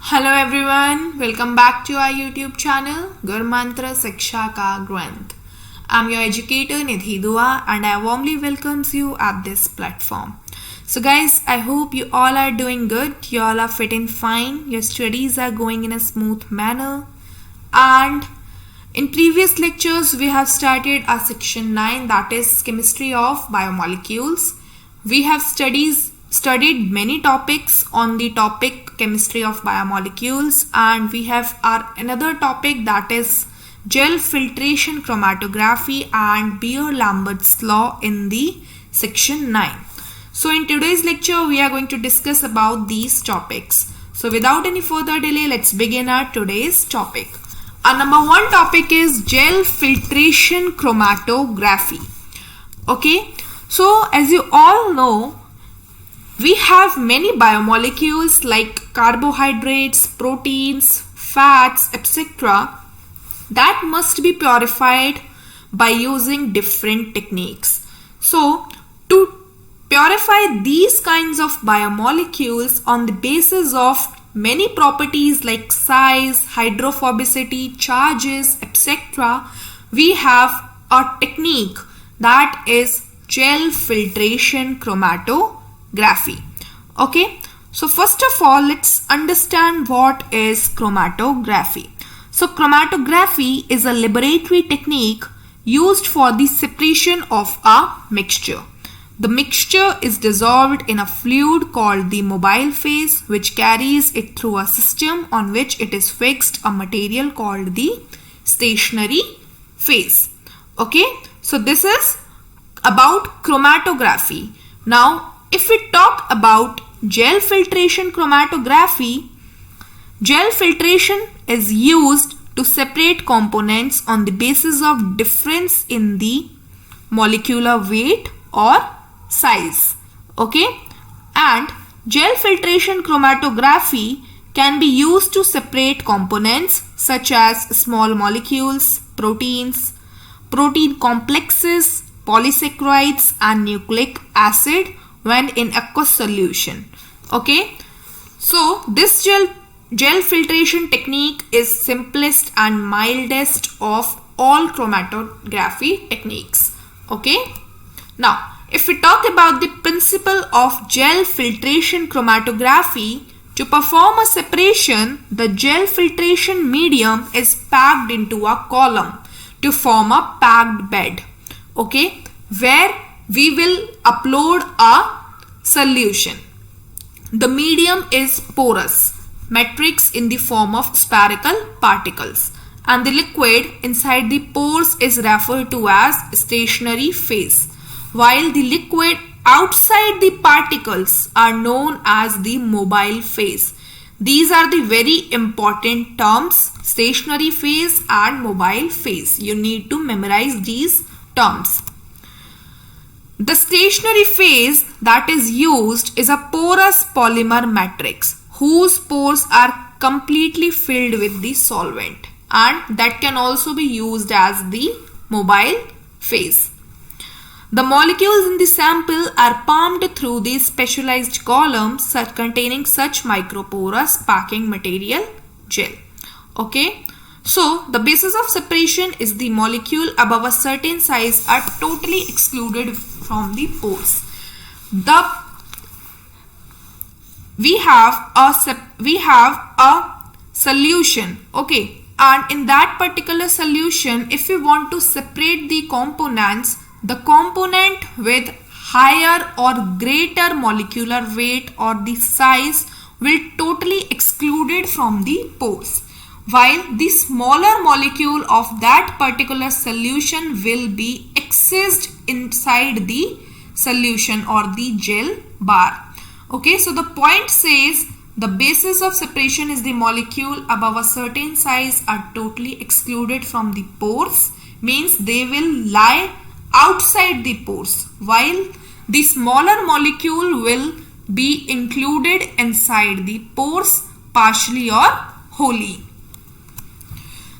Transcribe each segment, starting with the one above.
Hello everyone, welcome back to our YouTube channel Gurmantra Siksha Ka Granth. I'm your educator Nidhi Dua and I warmly welcomes you at this platform. So guys, I hope you all are doing good, you all are fit and fine, your studies are going in a smooth manner, and in previous lectures we have started our section 9, that is chemistry of biomolecules. We have studied many topics on the topic chemistry of biomolecules, and we have our another topic, that is gel filtration chromatography and Beer-Lambert's law in the section 9. So in today's lecture we are going to discuss about these topics. So without any further delay, let's begin our today's topic. Our number one topic is gel filtration chromatography. Okay, so as you all know, we have many biomolecules like carbohydrates, proteins, fats, etc. that must be purified by using different techniques. So to purify these kinds of biomolecules on the basis of many properties like size, hydrophobicity, charges, etc., we have a technique that is gel filtration chromatography. Okay, so first of all, let's understand what is chromatography. So chromatography is a laboratory technique used for the separation of a mixture. The mixture is dissolved in a fluid called the mobile phase, which carries it through a system on which it is fixed a material called the stationary phase. Okay, so this is about chromatography. Now if we talk about gel filtration chromatography, gel filtration is used to separate components on the basis of difference in the molecular weight or size. Okay, and gel filtration chromatography can be used to separate components such as small molecules, proteins, protein complexes, polysaccharides and nucleic acid when in aqueous solution. Okay, so this gel filtration technique is simplest and mildest of all chromatography techniques. Okay, now if we talk about the principle of gel filtration chromatography, to perform a separation, the gel filtration medium is packed into a column to form a packed bed. Okay, where we will upload a solution. The medium is porous matrix in the form of spherical particles, and the liquid inside the pores is referred to as stationary phase, while the liquid outside the particles are known as the mobile phase. These are the very important terms, stationary phase and mobile phase. You need to memorize these terms. The stationary phase that is used is a porous polymer matrix whose pores are completely filled with the solvent, and that can also be used as the mobile phase. The molecules in the sample are pumped through these specialized columns containing such microporous packing material, gel. Okay, so the basis of separation is the molecule above a certain size are totally excluded from the pores. We have a solution. Okay, and in that particular solution, if we want to separate the components, the component with higher or greater molecular weight or the size will totally excluded from the pores, while the smaller molecule of that particular solution will be excised inside the solution or the gel bar. Okay, so the point says the basis of separation is the molecule above a certain size are totally excluded from the pores, means they will lie outside the pores, while the smaller molecule will be included inside the pores partially or wholly.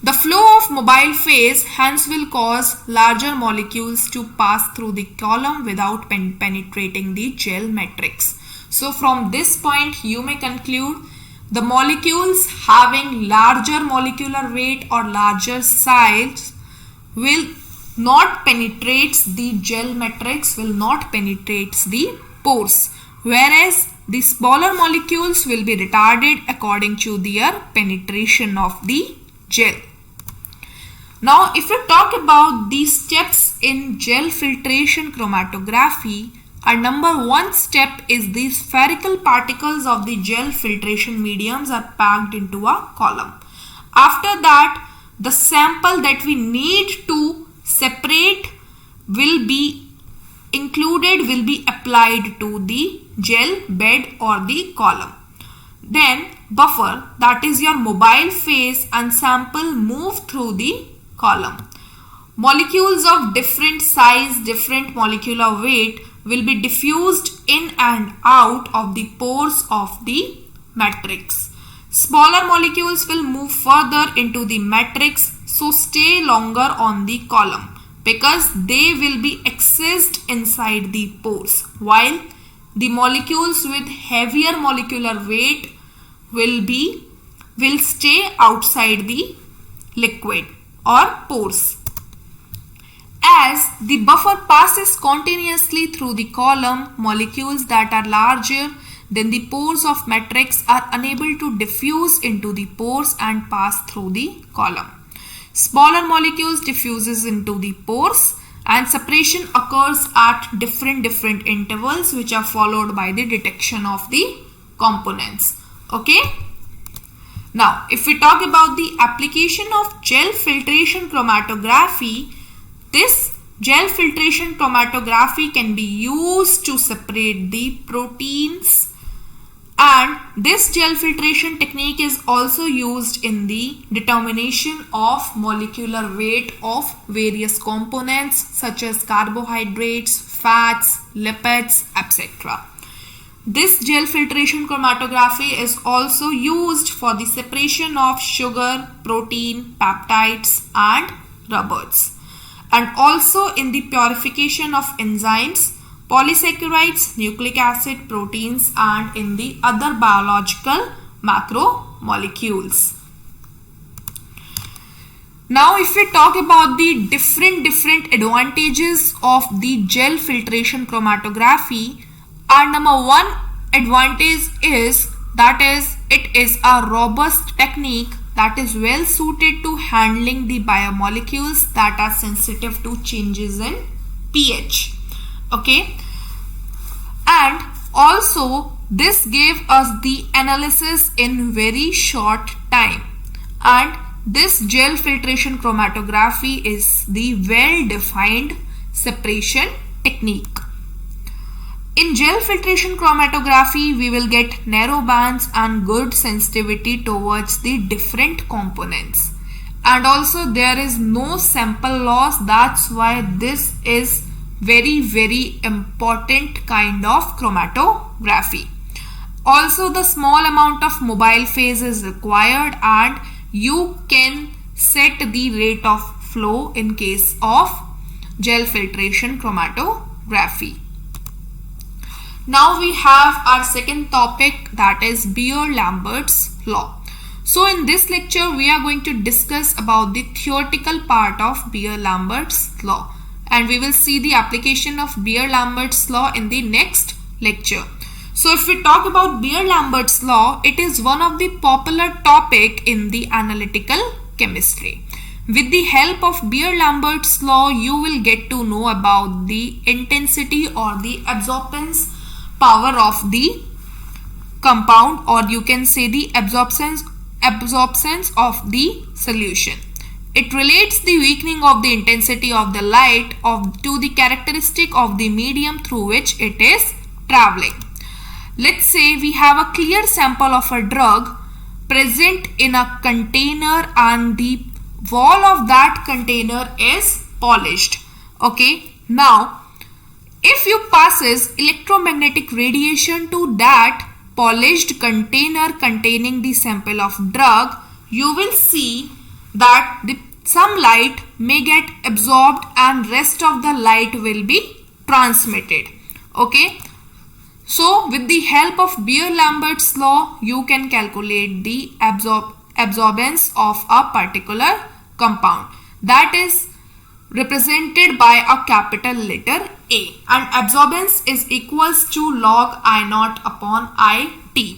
The flow of mobile phase hence will cause larger molecules to pass through the column without penetrating the gel matrix. So from this point you may conclude the molecules having larger molecular weight or larger size will not penetrate the gel matrix, will not penetrate the pores, whereas the smaller molecules will be retarded according to their penetration of the gel. Now, if we talk about the steps in gel filtration chromatography, our number one step is the spherical particles of the gel filtration mediums are packed into a column. After that, the sample that we need to separate will be included, will be applied to the gel bed or the column. Then buffer, that is your mobile phase, and sample move through the column. Molecules of different size, different molecular weight will be diffused in and out of the pores of the matrix. Smaller molecules will move further into the matrix, so stay longer on the column because they will be accessed inside the pores, while the molecules with heavier molecular weight will stay outside the liquid or pores. As the buffer passes continuously through the column, molecules that are larger than the pores of matrix are unable to diffuse into the pores and pass through the column. Smaller molecules diffuses into the pores, and separation occurs at different intervals, which are followed by the detection of the components. Okay. Now, if we talk about the application of gel filtration chromatography, this gel filtration chromatography can be used to separate the proteins, and this gel filtration technique is also used in the determination of molecular weight of various components such as carbohydrates, fats, lipids, etc. This gel filtration chromatography is also used for the separation of sugar, protein, peptides and rubbers, and also in the purification of enzymes, polysaccharides, nucleic acid, proteins, and in the other biological macromolecules. Now, if we talk about the different advantages of the gel filtration chromatography, our number one advantage is it is a robust technique that is well suited to handling the biomolecules that are sensitive to changes in pH. Okay, and also this gave us the analysis in very short time, and this gel filtration chromatography is the well defined separation technique. In gel filtration chromatography, we will get narrow bands and good sensitivity towards the different components, and there is no sample loss. That's why this is very important kind of chromatography. Also, the small amount of mobile phase is required, and you can set the rate of flow in case of gel filtration chromatography. Now we have our second topic, that is Beer-Lambert's law. So in this lecture we are going to discuss about the theoretical part of Beer-Lambert's law, and we will see the application of Beer-Lambert's law in the next lecture. So if we talk about Beer-Lambert's law, it is one of the popular topic in the analytical chemistry. With the help of Beer-Lambert's law, you will get to know about the intensity or the absorbance power of the compound, or you can say the absorptions of the solution. It relates the weakening of the intensity of the light to the characteristic of the medium through which it is traveling. Let's say we have a clear sample of a drug present in a container, and the wall of that container is polished. Okay, now if you passes electromagnetic radiation to that polished container containing the sample of drug, you will see that some light may get absorbed and rest of the light will be transmitted. Okay, So with the help of Beer-Lambert's law, you can calculate the absorbance of a particular compound that is represented by a capital letter A, and absorbance is equals to log I naught upon IT,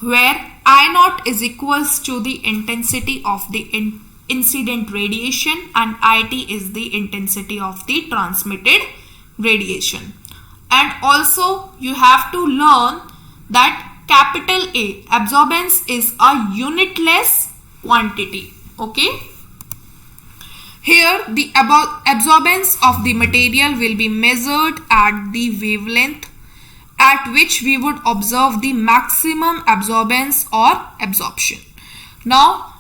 where I naught is equals to the intensity of the incident radiation and IT is the intensity of the transmitted radiation. And also you have to learn that capital A, absorbance, is a unitless quantity. Okay. Here the absorbance of the material will be measured at the wavelength at which we would observe the maximum absorbance or absorption. Now,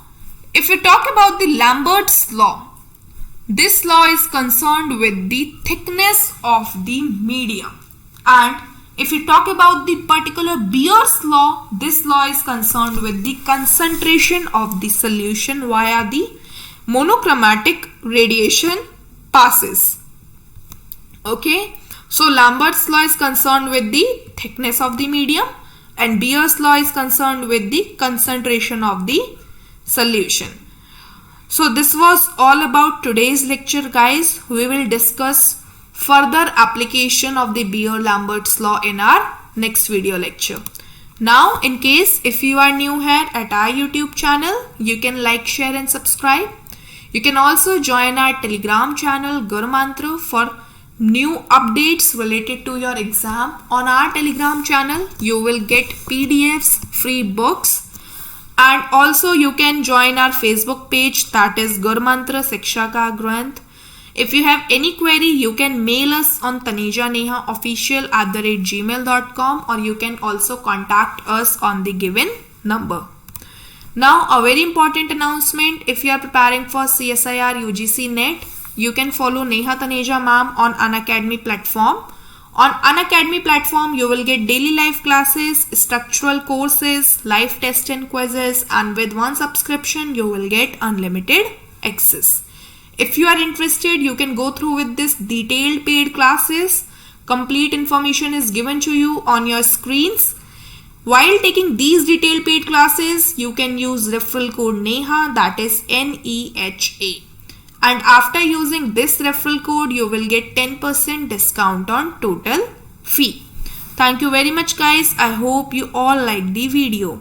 if we talk about the Lambert's law, this law is concerned with the thickness of the medium. And if we talk about the particular Beer's law, this law is concerned with the concentration of the solution via the monochromatic radiation passes. Okay, so Lambert's law is concerned with the thickness of the medium and Beer's law is concerned with the concentration of the solution. So this was all about today's lecture, guys. We will discuss further application of the Beer-Lambert's law in our next video lecture. Now, in case if you are new here at our YouTube channel, you can like, share and subscribe. You can also join our Telegram channel Gurmantra for new updates related to your exam. On our Telegram channel, you will get PDFs, free books, and also you can join our Facebook page, that is Gurmantra Shiksha Ka Granth. If you have any query, you can mail us on tanejanehaofficial@gmail.com or you can also contact us on the given number. Now, a very important announcement: if you are preparing for CSIR UGC NET, you can follow Neha Taneja ma'am on Unacademy platform. On Unacademy platform, you will get daily live classes, structural courses, live tests and quizzes, and with one subscription, you will get unlimited access. If you are interested, you can go through with this detailed paid classes. Complete information is given to you on your screens. While taking these detailed paid classes, you can use referral code NEHA, that is NEHA. And after using this referral code, you will get 10% discount on total fee. Thank you very much, guys. I hope you all liked the video.